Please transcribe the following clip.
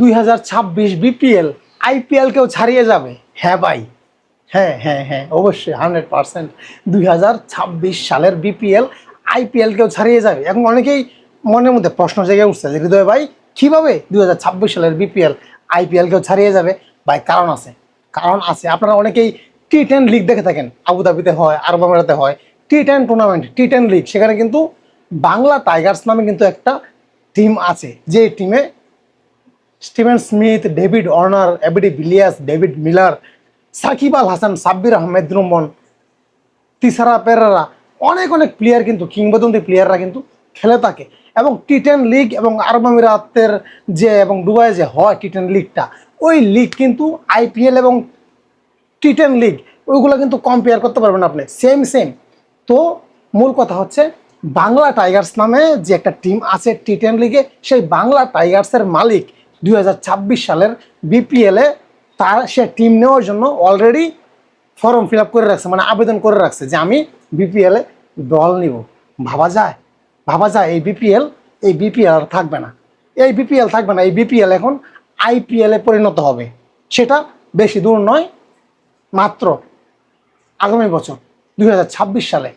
2026 BPL IPL কেও ছাড়িয়ে যাবে। হ্যাঁ ভাই, হ্যাঁ হ্যাঁ হ্যাঁ অবশ্যই 100%। 2026 সালের বিপিএল আইপিএল কেও ছাড়িয়ে যাবে। এখন অনেকেই মনের মধ্যে প্রশ্ন জেগে উঠছে যে হৃদয় ভাই কিভাবে 2026 সালের বিপিএল আইপিএল কেও ছাড়িয়ে যাবে? ভাই কারণ আছে, কারণ আছে। আপনারা অনেকেই টি10 লিগ দেখে থাকেন, আবুধাবিতে হয়, আরব আমিরাতে হয় টি10 টুর্নামেন্ট, টি10 লিগ। সেখানে কিন্তু বাংলা টাইগার্স নামে কিন্তু একটা টিম আছে, যে টিমে Steven Smith, David Warner, ABD Villiers, David Miller, Shakib Al Hasan, Sabbir Ahmed Rumman, Thisara Perera, অনেক অনেক প্লেয়ার কিন্তু কিংবদন্তি প্লেয়াররা কিন্তু খেলে থাকে। এবং টি10 লিগ এবং আরব আমিরাতের যে এবং দুবাই যে হয় টি10 লিগটা, ওই লিগ কিন্তু আইপিএল এবং টি10 লিগ ওইগুলো কিন্তু কম্পেয়ার করতে পারবেন আপনি, সেম সেম। তো মূল কথা হচ্ছে বাংলা টাইগার্স নামে যে একটা টিম আছে টি10 লিগে, সেই বাংলা টাইগার্সের মালিক 2026 সালের বিপিএলে তার সে টিম নেওয়ার জন্য অলরেডি ফর্ম ফিল আপ করে রাখছে, মানে আবেদন করে রাখছে যে আমি বিপিএলে দল নিব। ভাবা যায়, ভাবা যায় এই বিপিএল আর থাকবে না, এই বিপিএল থাকবে না, এই বিপিএল এখন আইপিএলে পরিণত হবে। সেটা বেশি দূর নয়, মাত্র আগামী বছর 2026 সালে।